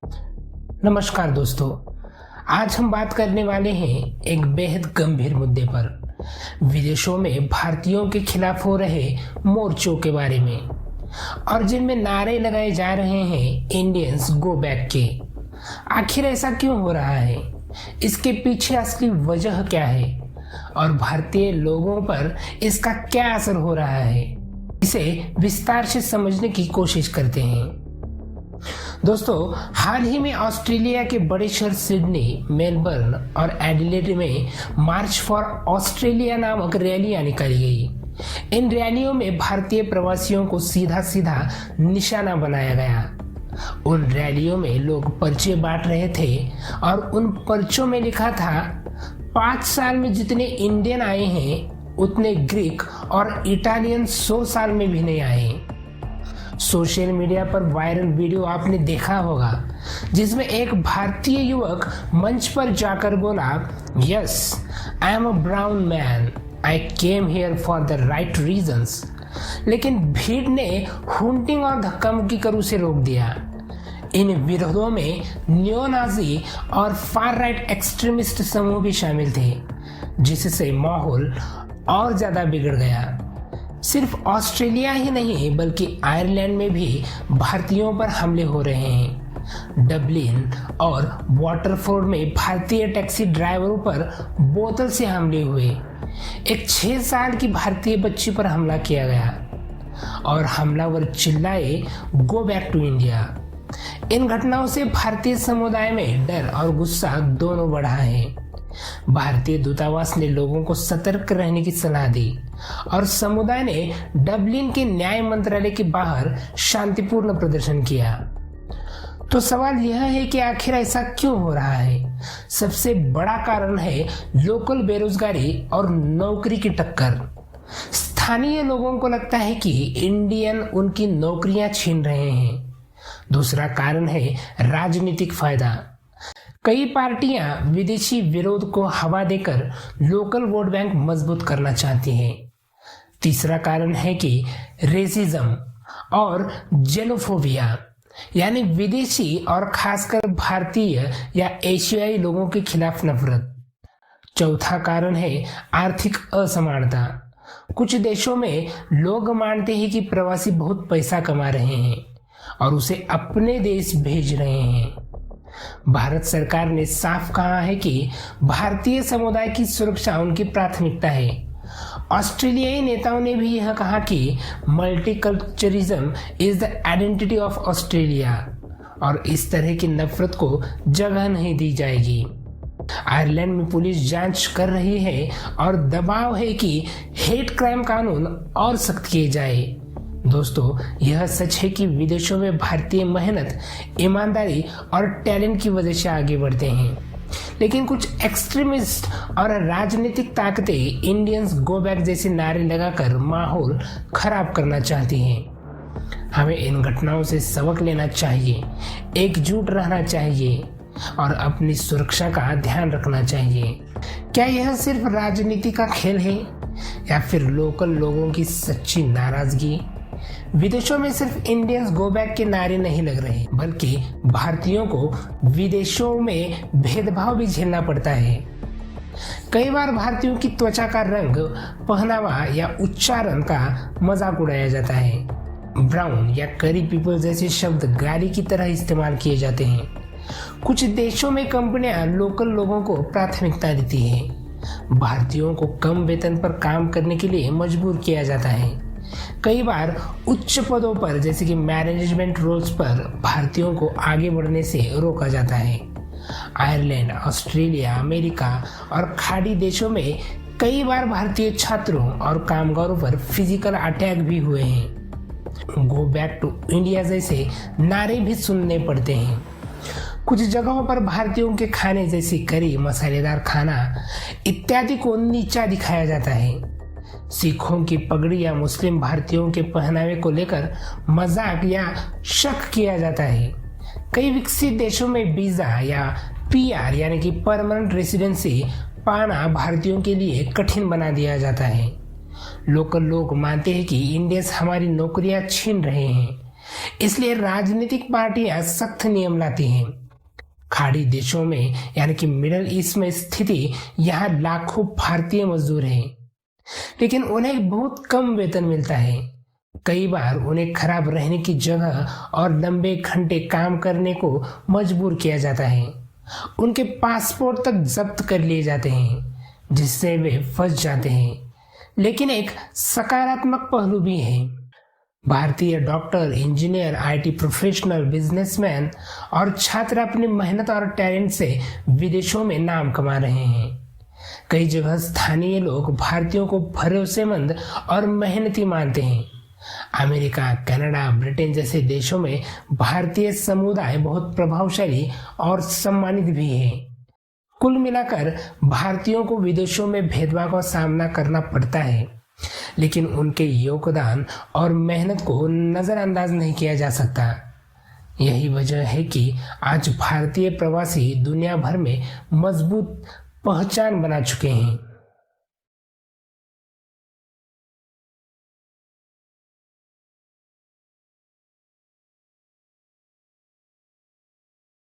नमस्कार दोस्तों। आज हम बात करने वाले हैं एक बेहद गंभीर मुद्दे पर, विदेशों में भारतीयों के खिलाफ हो रहे मोर्चों के बारे में, और जिनमें नारे लगाए जा रहे हैं इंडियंस गो बैक के। आखिर ऐसा क्यों हो रहा है? इसके पीछे असली वजह क्या है और भारतीय लोगों पर इसका क्या असर हो रहा है, इसे विस्तार से समझने की कोशिश करते हैं। दोस्तों, हाल ही में ऑस्ट्रेलिया के बड़े शहर सिडनी, मेलबर्न और एडिलेड में मार्च फॉर ऑस्ट्रेलिया नामक रैलियां निकाली गई। इन रैलियों में भारतीय प्रवासियों को सीधा सीधा निशाना बनाया गया। उन रैलियों में लोग पर्चे बांट रहे थे और उन पर्चों में लिखा था, 5 साल में जितने इंडियन आए हैं उतने ग्रीक और इटालियन 100 साल में भी नहीं आए। सोशल मीडिया पर वायरल वीडियो आपने देखा होगा जिसमें एक भारतीय युवक मंच पर जाकर बोला, yes I am a brown man, I came here for the right reasons. लेकिन भीड़ ने हुंटिंग और धक्का मुक्की कर उसे रोक दिया। इन विरोधों में न्यो नाजी और फार राइट एक्सट्रीमिस्ट समूह भी शामिल थे, जिससे माहौल और ज्यादा बिगड़ गया। सिर्फ ऑस्ट्रेलिया ही नहीं बल्कि आयरलैंड में भी भारतीयों पर हमले हो रहे हैं। डबलिन और वाटरफोर्ड में भारतीय टैक्सी ड्राइवरों पर बोतल से हमले हुए। एक 6 साल की भारतीय बच्ची पर हमला किया गया और हमलावर चिल्लाए, गो बैक टू इंडिया। इन घटनाओं से भारतीय समुदाय में डर और गुस्सा दोनों बढ़ा है। भारतीय दूतावास ने लोगों को सतर्क रहने की सलाह दी और समुदाय ने डबलिन के न्याय मंत्रालय के बाहर शांतिपूर्ण प्रदर्शन किया। तो सवाल यह है कि आखिर ऐसा क्यों हो रहा है? सबसे बड़ा कारण है लोकल बेरोजगारी और नौकरी की टक्कर। स्थानीय लोगों को लगता है कि इंडियन उनकी नौकरियां छीन रहे हैं। दूसरा कारण है राजनीतिक फायदा। कई पार्टियां विदेशी विरोध को हवा देकर लोकल वोट बैंक मजबूत करना चाहती हैं। तीसरा कारण है कि रेसिज्म और जेनोफोबिया, यानी विदेशी और खासकर भारतीय या एशियाई लोगों के खिलाफ नफरत। चौथा कारण है आर्थिक असमानता। कुछ देशों में लोग मानते हैं कि प्रवासी बहुत पैसा कमा रहे हैं और उसे अपने देश भेज रहे हैं। भारत सरकार ने साफ कहा है कि भारतीय समुदाय की सुरक्षा उनकी प्राथमिकता है। ऑस्ट्रेलियाई नेताओं ने भी यह कहा कि multiculturalism is the identity of Australia और इस तरह की नफरत को जगह नहीं दी जाएगी। आयरलैंड में पुलिस जांच कर रही है और दबाव है कि हेट क्राइम कानून और सख्त किए जाए। दोस्तों, यह सच है कि विदेशों में भारतीय मेहनत, ईमानदारी और टैलेंट की वजह से आगे बढ़ते हैं, लेकिन कुछ एक्सट्रीमिस्ट और राजनीतिक ताकतें इंडियंस गो बैक जैसे नारे लगाकर माहौल खराब करना चाहती हैं। हमें इन घटनाओं से सबक लेना चाहिए, एकजुट रहना चाहिए और अपनी सुरक्षा का ध्यान रखना चाहिए। क्या यह सिर्फ राजनीति का खेल है या फिर लोकल लोगों की सच्ची नाराजगी? विदेशों में सिर्फ इंडियंस गो बैक के नारे नहीं लग रहे, बल्कि भारतीयों को विदेशों में भेदभाव भी झेलना पड़ता है। कई बार भारतीयों की त्वचा का रंग, पहनावा या उच्चारण का मजाक उड़ाया जाता है। ब्राउन या करी पीपल जैसे शब्द गाली की तरह इस्तेमाल किए जाते हैं। कुछ देशों में कंपनियां लोकल लोगों को प्राथमिकता देती हैं। भारतीयों को कम वेतन पर काम करने के लिए मजबूर किया जाता है। कई बार उच्च पदों पर जैसे कि मैनेजमेंट रोल्स पर भारतीयों को आगे बढ़ने से रोका जाता है। आयरलैंड, ऑस्ट्रेलिया, अमेरिका और खाड़ी देशों में कई बार भारतीय छात्रों और कामगारों पर फिजिकल अटैक भी हुए हैं। गो बैक टू इंडिया जैसे नारे भी सुनने पड़ते हैं। कुछ जगहों पर भारतीयों के खाने जैसे करी, मसालेदार खाना इत्यादि को नीचा दिखाया जाता है। सिखों की पगड़ी या मुस्लिम भारतीयों के पहनावे को लेकर मजाक या शक किया जाता है। कई विकसित देशों में वीजा या पीआर यानी कि परमानेंट रेसिडेंसी पाना भारतीयों के लिए कठिन बना दिया जाता है। लोकल लोग मानते हैं कि इंडियंस हमारी नौकरियां छीन रहे हैं, इसलिए राजनीतिक पार्टियां सख्त नियम लाती हैं। खाड़ी देशों में यानी कि मिडल ईस्ट में स्थिति यहाँ लाखों भारतीय मजदूर हैं, लेकिन उन्हें बहुत कम वेतन मिलता है। कई बार उन्हें खराब रहने की जगह और लंबे घंटे काम करने को मजबूर किया जाता है। उनके पासपोर्ट तक जब्त कर लिए जाते हैं, जिससे वे फंस जाते हैं। लेकिन एक सकारात्मक पहलू भी है। भारतीय doctor, engineer, IT professional, businessman और छात्र अपनी मेहनत और टैलेंट से विदेशों में नाम कमा रहे हैं। कई जगह स्थानीय लोग भारतीयों को भरोसेमंद और मेहनती मानते हैं। अमेरिका, कनाडा, ब्रिटेन जैसे देशों में भारतीय समुदाय बहुत प्रभावशाली और सम्मानित भी है। कुल मिलाकर भारतीयों को विदेशों में भेदभाव का सामना करना पड़ता है, लेकिन उनके योगदान और मेहनत को नज़रअंदाज नहीं किया जा सकता। यही वजह है कि आज भारतीय प्रवासी दुनिया भर में मजबूत पहचान बना चुके हैं।